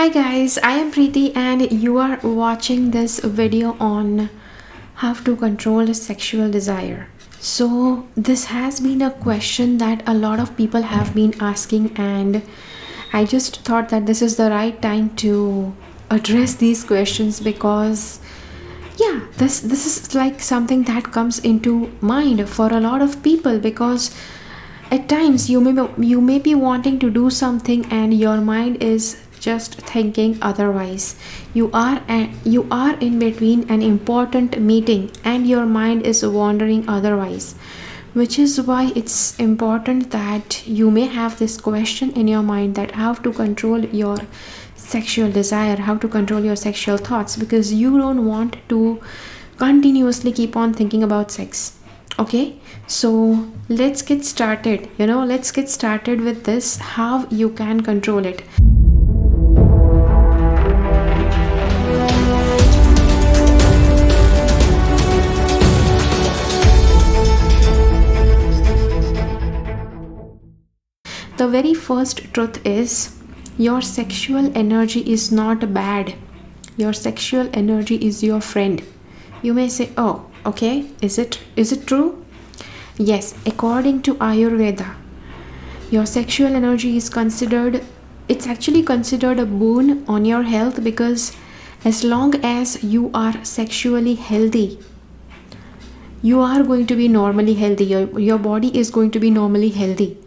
Hi guys, I am Preeti and you are watching this video on how to control sexual desire. So this has been a question that a lot of people have been asking, and I just thought that this is the right time to address these questions because this is like something that comes into mind for a lot of people, because at times you may be wanting to do something and your mind is just thinking otherwise. You are in between an important meeting and your mind is wandering otherwise, which is why it's important that you may have this question in your mind, that how to control your sexual desire, how to control your sexual thoughts, because you don't want to continuously keep on thinking about sex. Okay, so let's get started. Let's get started with this, how you can control it. The very first truth is, your sexual energy is not bad. Your sexual energy is your friend. You may say, oh, okay, is it true? Yes, according to Ayurveda, your sexual energy is actually considered a boon on your health, because as long as you are sexually healthy, you are going to be normally healthy. Your body is going to be normally healthy.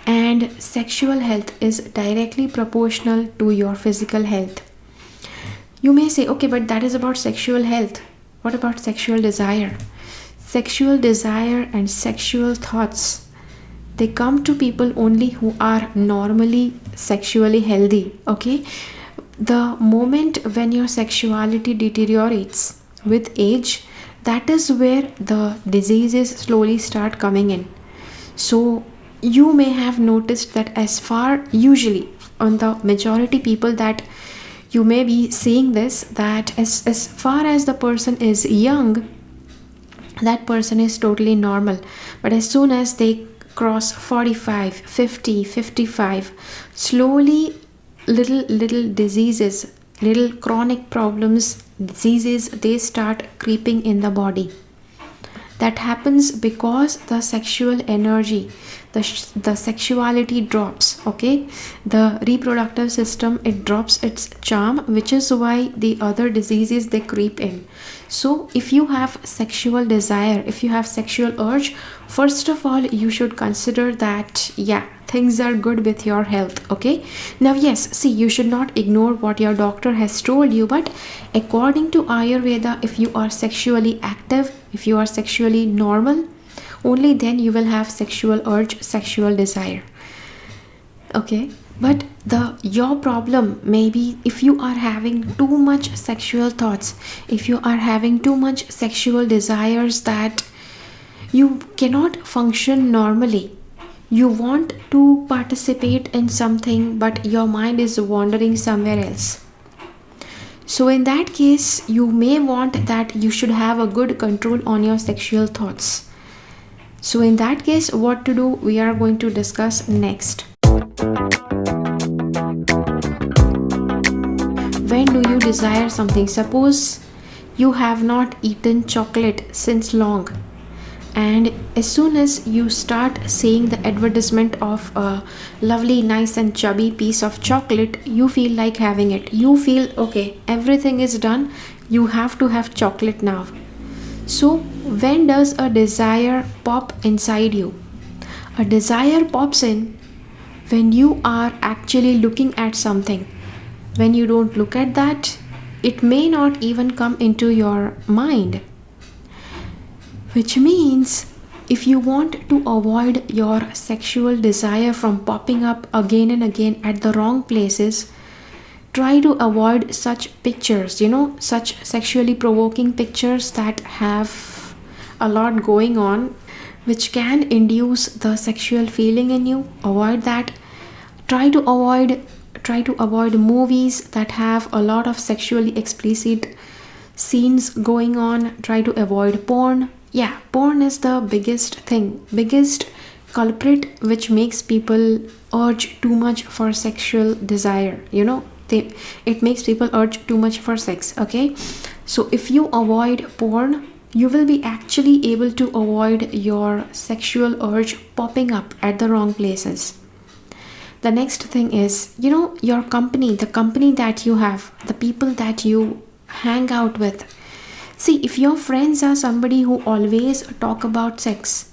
And sexual health is directly proportional to your physical health. You may say, okay, but that is about sexual health. What about sexual desire? Sexual desire and sexual thoughts, they come to people only who are normally sexually healthy. Okay? The moment when your sexuality deteriorates with age, that is where the diseases slowly start coming in. So you may have noticed that usually on the majority people that you may be seeing this, that as far as the person is young, that person is totally normal. But as soon as they cross 45, 50, 55, slowly little diseases, little chronic problems, diseases, they start creeping in the body. That happens because the sexual energy, the sexuality drops. Okay, the reproductive system, it drops its charm, which is why the other diseases, they creep in. So if you have sexual desire, if you have sexual urge, first of all you should consider that things are good with your health. Okay, now yes, see, you should not ignore what your doctor has told you, but according to Ayurveda, if you are sexually active, if you are sexually normal, only then you will have sexual urge, sexual desire. Okay, but your problem may be if you are having too much sexual thoughts, if you are having too much sexual desires, that you cannot function normally. You want to participate in something, but your mind is wandering somewhere else. So in that case, you may want that you should have a good control on your sexual thoughts. So in that case, what to do, we are going to discuss next. When do you desire something? Suppose you have not eaten chocolate since long, and as soon as you start seeing the advertisement of a lovely, nice and chubby piece of chocolate, you feel like having it. You feel, okay, everything is done, you have to have chocolate now. So when does a desire pop inside you? A desire pops in when you are actually looking at something. When you don't look at that, it may not even come into your mind. Which means, if you want to avoid your sexual desire from popping up again and again at the wrong places, try to avoid such pictures, such sexually provoking pictures that have a lot going on, which can induce the sexual feeling in you. Avoid that. Try to avoid movies that have a lot of sexually explicit scenes going on. Try to avoid porn. Porn is the biggest culprit which makes people urge too much for sexual desire. it makes people urge too much for sex. Okay, so if you avoid porn, you will be actually able to avoid your sexual urge popping up at the wrong places. The next thing is, your company, the company that you have, the people that you hang out with. See, if your friends are somebody who always talk about sex,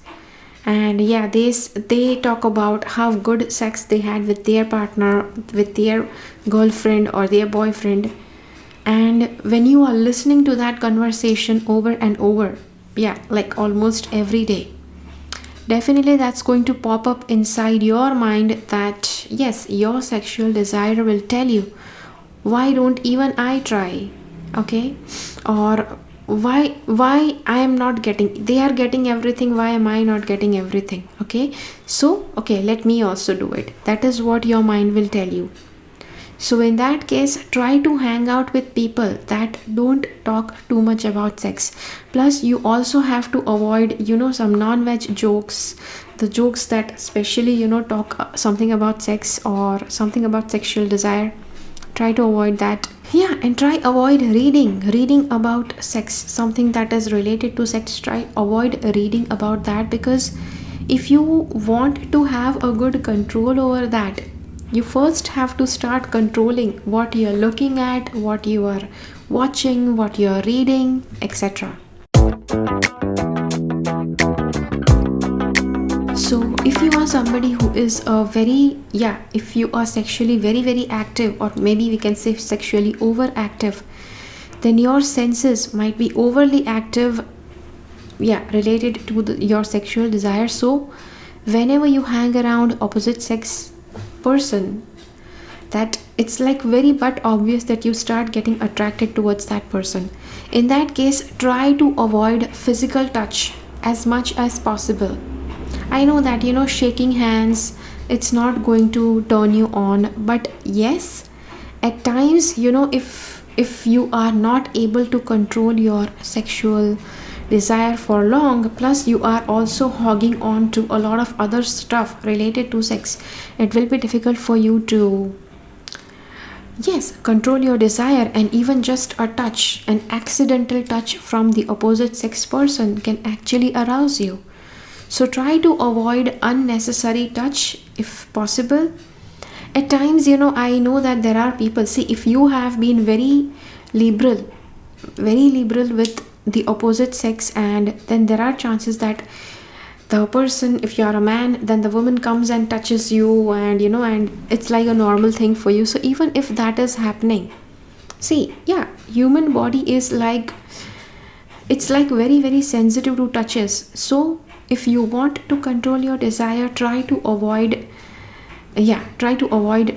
and yeah, they talk about how good sex they had with their partner, with their girlfriend or their boyfriend, and when you are listening to that conversation over and over, yeah, like almost every day, definitely that's going to pop up inside your mind that yes, your sexual desire will tell you, why don't even I try? Okay, or why I am not getting, they are getting everything, why am I not getting everything? Okay, so okay, let me also do it. That is what your mind will tell you. So in that case, try to hang out with people that don't talk too much about sex. Plus, you also have to avoid, some non-veg jokes, the jokes that especially, talk something about sex or something about sexual desire. Try to avoid that. Yeah, and try avoid reading about sex, something that is related to sex. Try avoid reading about that, because if you want to have a good control over that, you first have to start controlling what you're looking at, what you are watching, what you're reading, etc. So if you are somebody who is if you are sexually very, very active, or maybe we can say sexually overactive, then your senses might be overly active, related to your sexual desire. So whenever you hang around opposite sex person, that it's like very but obvious that you start getting attracted towards that person. In that case, try to avoid physical touch as much as possible. I know that shaking hands, it's not going to turn you on, but yes, at times, if you are not able to control your sexual desire for long, plus you are also hogging on to a lot of other stuff related to sex, it will be difficult for you to control your desire. And even just a touch, an accidental touch from the opposite sex person, can actually arouse you. So try to avoid unnecessary touch if possible. At times, I know that there are people, see, if you have been very liberal with the opposite sex, and then there are chances that the person, if you are a man, then the woman comes and touches you, and and it's like a normal thing for you. So even if that is happening, see, human body is like, it's like very, very sensitive to touches. So if you want to control your desire, try to avoid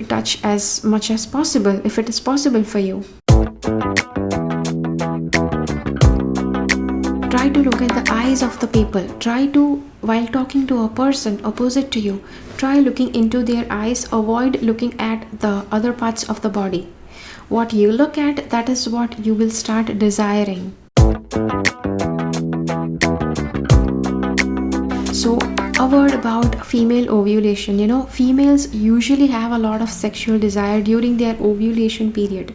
touch as much as possible, if it is possible for you. Try to look at the eyes of the people. Try to, while talking to a person opposite to you, try looking into their eyes. Avoid looking at the other parts of the body. What you look at, that is what you will start desiring. So a word about female ovulation. Females usually have a lot of sexual desire during their ovulation period.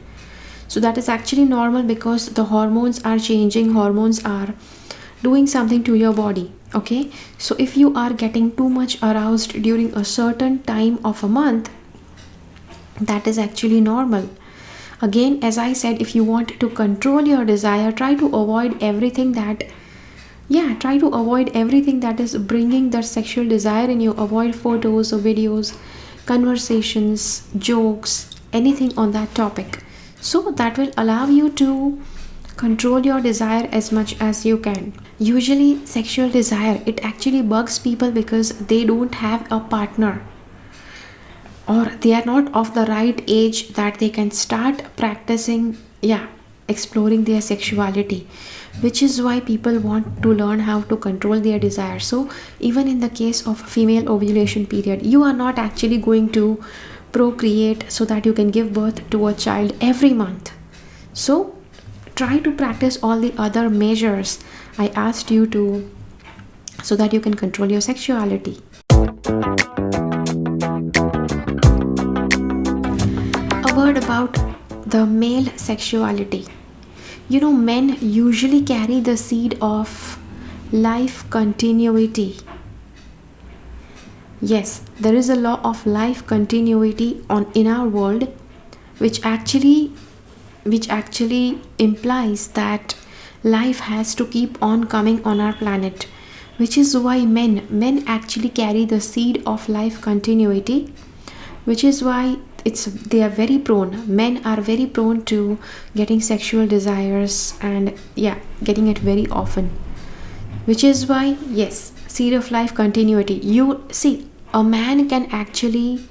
So that is actually normal, because the hormones are changing, hormones are doing something to your body. Okay, so if you are getting too much aroused during a certain time of a month, that is actually normal. Again, as I said, if you want to control your desire, try to avoid everything that is bringing that sexual desire in you. Avoid photos or videos, conversations, jokes, anything on that topic. So that will allow you to control your desire as much as you can. Usually sexual desire, it actually bugs people because they don't have a partner, or they are not of the right age that they can start practicing, exploring their sexuality, which is why people want to learn how to control their desire. So even in the case of female ovulation period, you are not actually going to procreate so that you can give birth to a child every month. So try to practice all the other measures I asked you to, so that you can control your heard about the male sexuality? You know, men usually carry the seed of life continuity. Yes, there is a law of life continuity in our world, which actually implies that life has to keep on coming on our planet, which is why men actually carry the seed of life continuity, which is why they are very prone, men are very prone to getting sexual desires, and getting it very often, which is why, yes, seed of life continuity. You see, a man can actually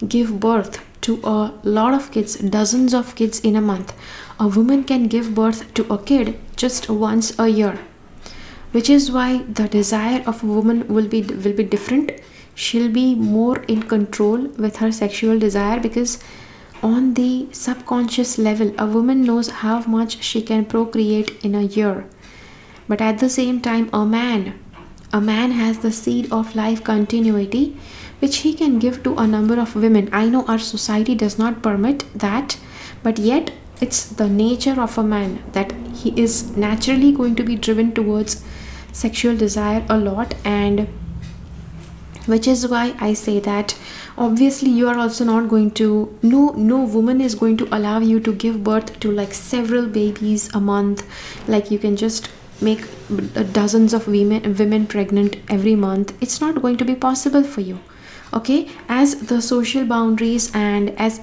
give birth to a lot of kids, dozens of kids in a month. A woman can give birth to a kid just once a year, which is why the desire of a woman will be different. She'll be more in control with her sexual desire, because on the subconscious level, a woman knows how much she can procreate in a year. But at the same time, a man has the seed of life continuity, which he can give to a number of women. I know our society does not permit that, but yet it's the nature of a man that he is naturally going to be driven towards sexual desire a lot. And which is why I say that obviously you are also not going to, no woman is going to allow you to give birth to like several babies a month. Like you can just make dozens of women pregnant every month. It's not going to be possible for you. Okay, as the social boundaries, and as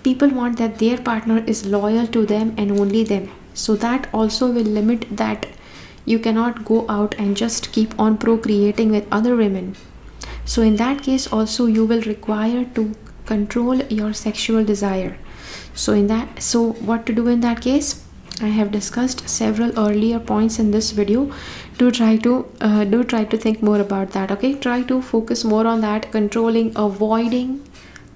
people want that their partner is loyal to them and only them, so that also will limit that you cannot go out and just keep on procreating with other women. So in that case also you will require to control your sexual desire. So what to do in that case? I have discussed several earlier points in this video. Do try to think more about that. Okay, try to focus more on that, controlling, avoiding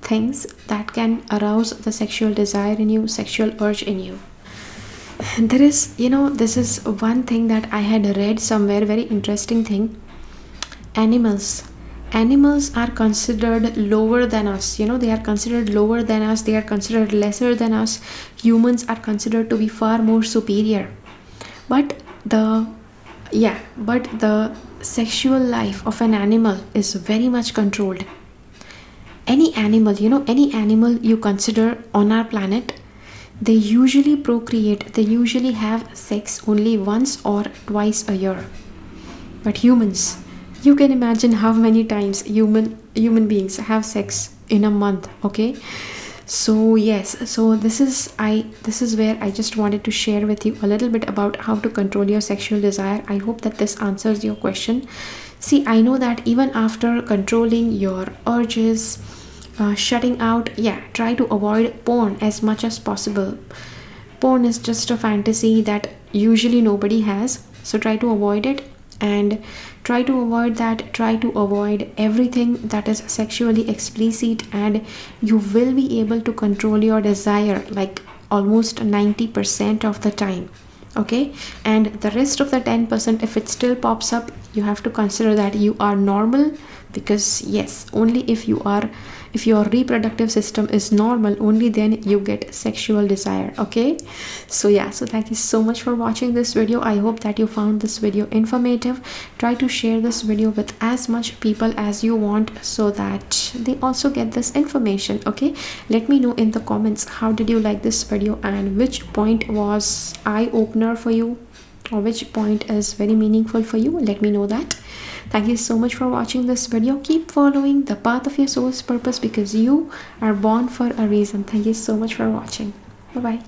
things that can arouse the sexual desire in you, sexual urge in you. There is, this is one thing that I had read somewhere, very interesting thing. Animals are considered lower than us. They are considered lower than us, they are considered lesser than us. Humans are considered to be far more superior, but the sexual life of an animal is very much controlled. Any animal you consider on our planet, they usually procreate, they usually have sex only once or twice a year. But humans, you can imagine how many times human beings have sex in a month. Okay, so yes, so this is where I just wanted to share with you a little bit about how to control your sexual desire. I hope that this answers your question. See, I know that even after controlling your urges, shutting out, try to avoid porn as much as possible. Porn is just a fantasy that usually nobody has, so try to avoid it. And try to avoid everything that is sexually explicit, and you will be able to control your desire like almost 90% of the time. Okay, and the rest of the 10%, if it still pops up, you have to consider that you are normal, because yes, only if your reproductive system is normal, only then you get sexual desire. Okay, so thank you so much for watching this video. I hope that you found this video informative. Try to share this video with as much people as you want, so that they also get this information. Okay, let me know in the comments how did you like this video, and which point was eye-opener for you, or which point is very meaningful for you. Let me know that. Thank you so much for watching this video. Keep following the path of your soul's purpose, because you are born for a reason. Thank you so much for watching. Bye bye.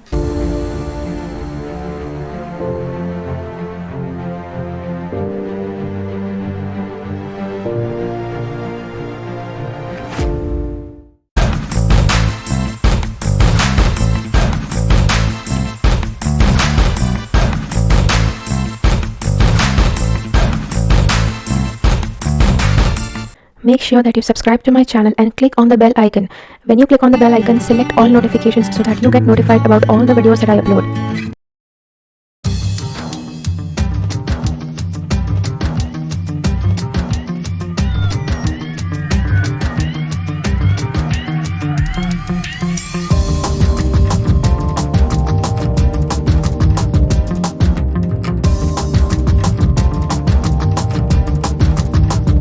Make sure that you subscribe to my channel and click on the bell icon. When you click on the bell icon, select all notifications so that you get notified about all the videos that I upload.